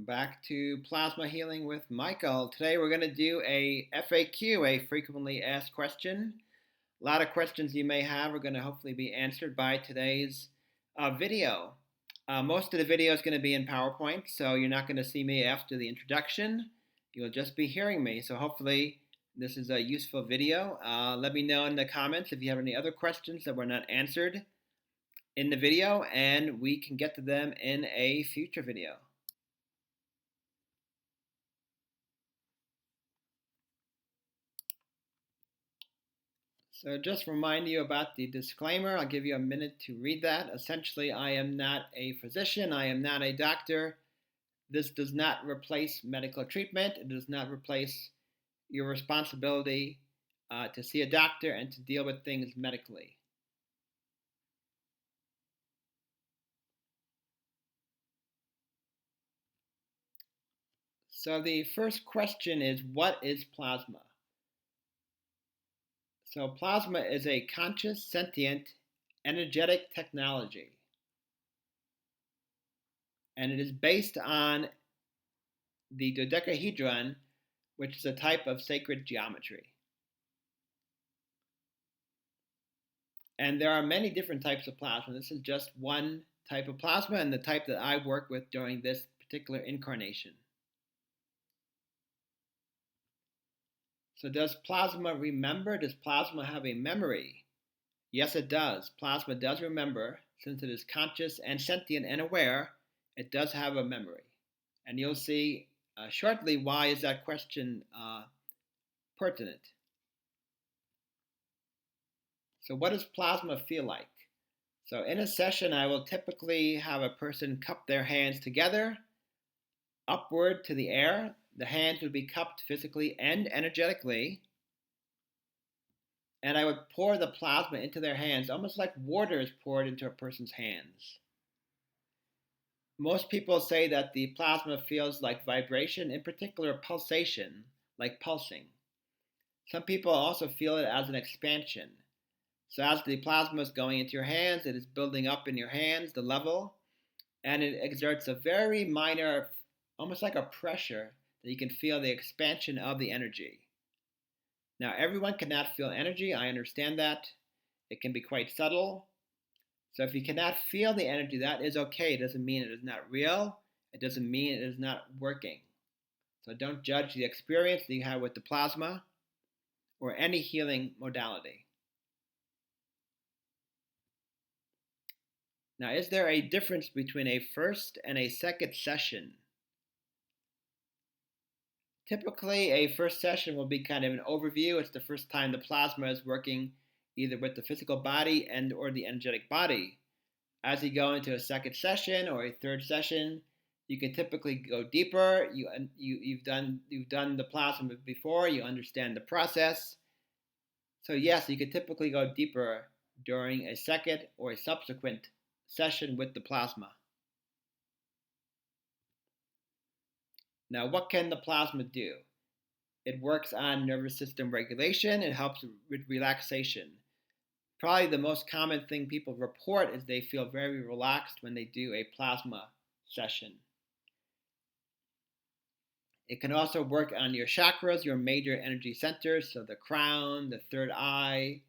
Back to plasma healing with Michael. Today we're going to do a FAQ, a frequently asked question. A lot of questions you may have are going to hopefully be answered by today's video. Most of the video is going to be in PowerPoint, so you're not going to see me after the introduction. You'll just be hearing me. So hopefully this is a useful video. Let me know in the comments if you have any other questions that were not answered in the video, and we can get to them in a future video. So just remind you about the disclaimer. I'll give you a minute to read that. Essentially, I am not a physician. I am not a doctor. This does not replace medical treatment. It does not replace your responsibility to see a doctor and to deal with things medically. So the first question is, what is plasma? So plasma is a conscious, sentient, energetic technology. And it is based on the dodecahedron, which is a type of sacred geometry. And there are many different types of plasma. This is just one type of plasma and the type that I work with during this particular incarnation. So does plasma remember? Does plasma have a memory? Yes, it does. Plasma does remember. Since it is conscious and sentient and aware, it does have a memory. And you'll see shortly why is that question pertinent. So what does plasma feel like? So in a session, I will typically have a person cup their hands together, upward to the air. The hands would be cupped physically and energetically. And I would pour the plasma into their hands, almost like water is poured into a person's hands. Most people say that the plasma feels like vibration, in particular pulsation, like pulsing. Some people also feel it as an expansion. So as the plasma is going into your hands, it is building up in your hands, the level, and it exerts a very minor, almost like a pressure, that you can feel the expansion of the energy. Now, everyone cannot feel energy. I understand that. It can be quite subtle. So if you cannot feel the energy, that is okay. It doesn't mean it is not real. It doesn't mean it is not working. So don't judge the experience that you have with the plasma or any healing modality. Now, is there a difference between a first and a second session? Typically, a first session will be kind of an overview. It's the first time the plasma is working either with the physical body and or the energetic body. As you go into a second session or a third session, you can typically go deeper. You've done the plasma before. You understand the process. So yes, you could typically go deeper during a second or a subsequent session with the plasma. Now, what can the plasma do? It works on nervous system regulation. It helps with relaxation. Probably the most common thing people report is they feel very relaxed when they do a plasma session. It can also work on your chakras, your major energy centers, so the crown, the third eye,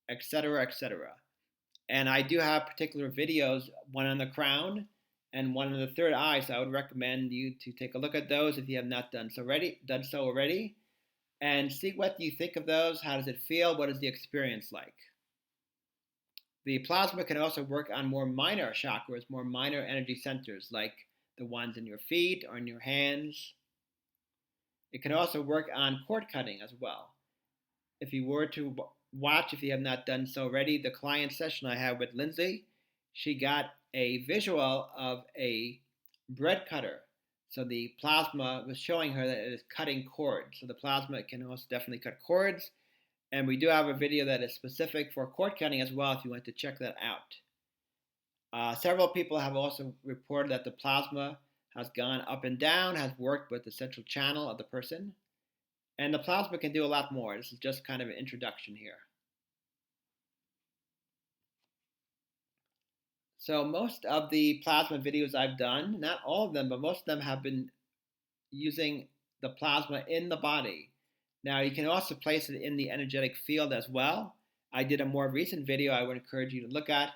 etc., etc. And I do have particular videos, one on the crown and one on the third eye, so I would recommend you to take a look at those if you have not done so already, and see what you think of those. How does it feel? What is the experience like? The plasma can also work on more minor chakras, more minor energy centers, like the ones in your feet or in your hands. It can also work on cord cutting as well. If you were to watch, if you have not done so already, the client session I had with Lindsay, she got a visual of a bread cutter. So the plasma was showing her that it is cutting cords. So the plasma can also definitely cut cords. And we do have a video that is specific for cord cutting as well if you want to check that out. Several people have also reported that the plasma has gone up and down, has worked with the central channel of the person. And the plasma can do a lot more. This is just kind of an introduction here. So most of the plasma videos I've done, not all of them, but most of them have been using the plasma in the body. Now you can also place it in the energetic field as well. I did a more recent video I would encourage you to look at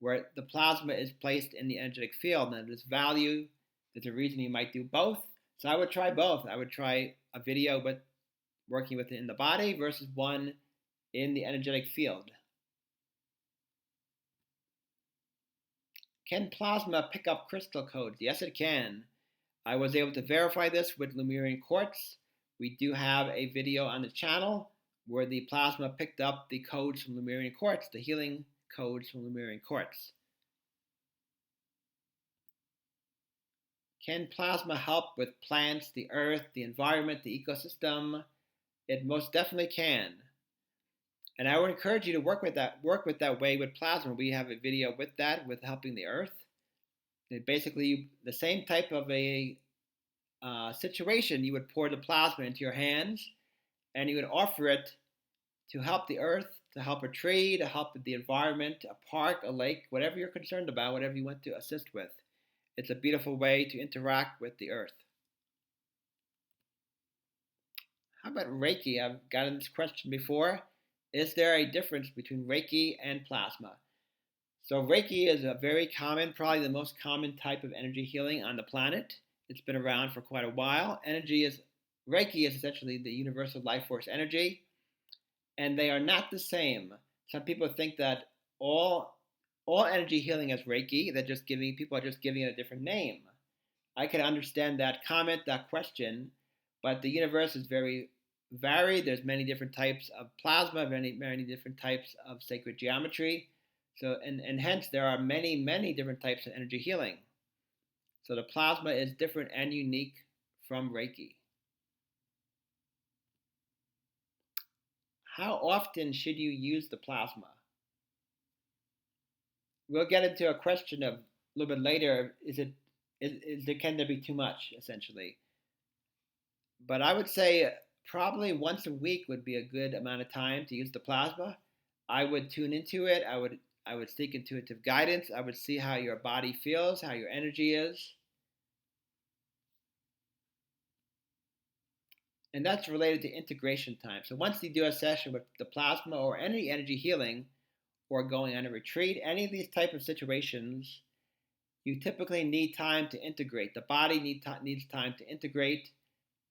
where the plasma is placed in the energetic field. And there's value, there's a reason you might do both. So I would try both. I would try a video with working with it in the body versus one in the energetic field. Can plasma pick up crystal codes? Yes, it can. I was able to verify this with Lemurian quartz. We do have a video on the channel where the plasma picked up the codes from Lemurian quartz, the healing codes from Lemurian quartz. Can plasma help with plants, the earth, the environment, the ecosystem? It most definitely can. And I would encourage you to work with that way with plasma. We have a video with that, with helping the earth. Basically, the same type of a situation, you would pour the plasma into your hands and you would offer it to help the earth, to help a tree, to help the environment, a park, a lake, whatever you're concerned about, whatever you want to assist with. It's a beautiful way to interact with the earth. How about Reiki? I've gotten this question before. Is there a difference between Reiki and plasma? So Reiki is a very common, probably the most common type of energy healing on the planet. It's been around for quite a while. Reiki is essentially the universal life force energy, and they are not the same. Some people think that all energy healing is Reiki. People are just giving it a different name. I can understand that comment, that question, but the universe is very varied. There's many different types of plasma, many different types of sacred geometry. So and hence there are many different types of energy healing. So the plasma is different and unique from Reiki. How often should you use the plasma? We'll get into a question of a little bit later. Can there be too much, essentially? But I would say probably once a week would be a good amount of time to use the plasma. I would tune into it. I would seek intuitive guidance. I would see how your body feels, how your energy is. And that's related to integration time. So once you do a session with the plasma or any energy healing or going on a retreat, any of these type of situations, you typically need time to integrate. The body needs time to integrate,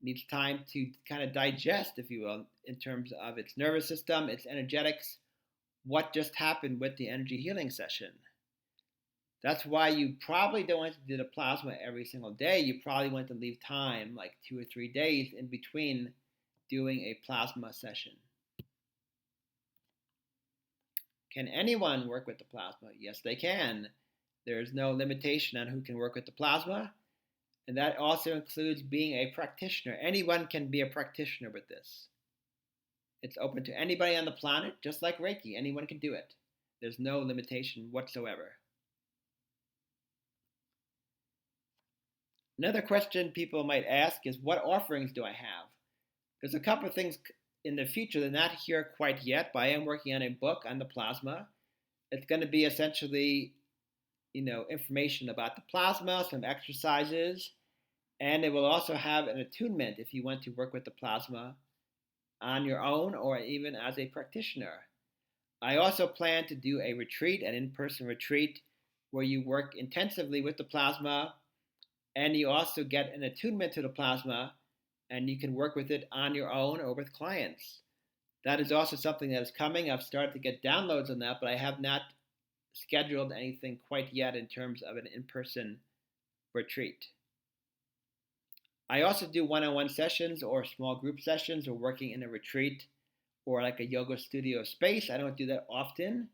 needs time to kind of digest, if you will, in terms of its nervous system, its energetics, what just happened with the energy healing session. That's why you probably don't want to do the plasma every single day. You probably want to leave time, like 2 or 3 days in between doing a plasma session. Can anyone work with the plasma? Yes, they can. There's no limitation on who can work with the plasma. And that also includes being a practitioner. Anyone can be a practitioner with this. It's open to anybody on the planet, just like Reiki. Anyone can do it. There's no limitation whatsoever. Another question people might ask is, what offerings do I have? There's a couple of things in the future. They're not here quite yet, but I am working on a book on the plasma. It's going to be essentially, information about the plasma, some exercises, and it will also have an attunement if you want to work with the plasma on your own or even as a practitioner. I also plan to do a retreat, an in-person retreat, where you work intensively with the plasma and you also get an attunement to the plasma and you can work with it on your own or with clients. That is also something that is coming. I've started to get downloads on that, but I have not scheduled anything quite yet in terms of an in-person retreat. I also do one-on-one sessions or small group sessions or working in a retreat or like a yoga studio space. I don't do that often,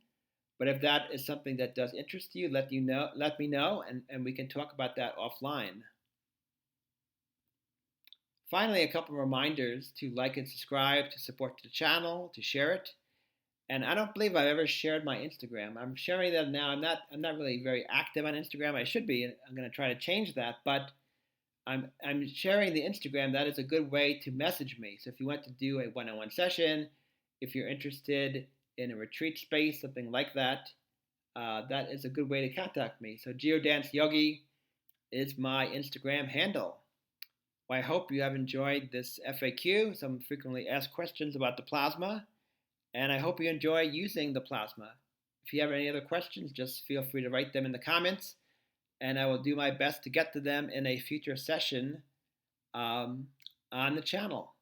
but if that is something that does interest you, let me know, and we can talk about that offline. Finally, a couple of reminders to like and subscribe, to support the channel, to share it. And I don't believe I've ever shared my Instagram. I'm sharing that now. I'm not really very active on Instagram. I should be. I'm going to try to change that, but I'm sharing the Instagram. That is a good way to message me. So if you want to do a one-on-one session, if you're interested in a retreat space, something like that, that is a good way to contact me. So Geodance Yogi is my Instagram handle. Well, I hope you have enjoyed this FAQ, some frequently asked questions about the plasma, and I hope you enjoy using the plasma. If you have any other questions, just feel free to write them in the comments, and I will do my best to get to them in a future session on the channel.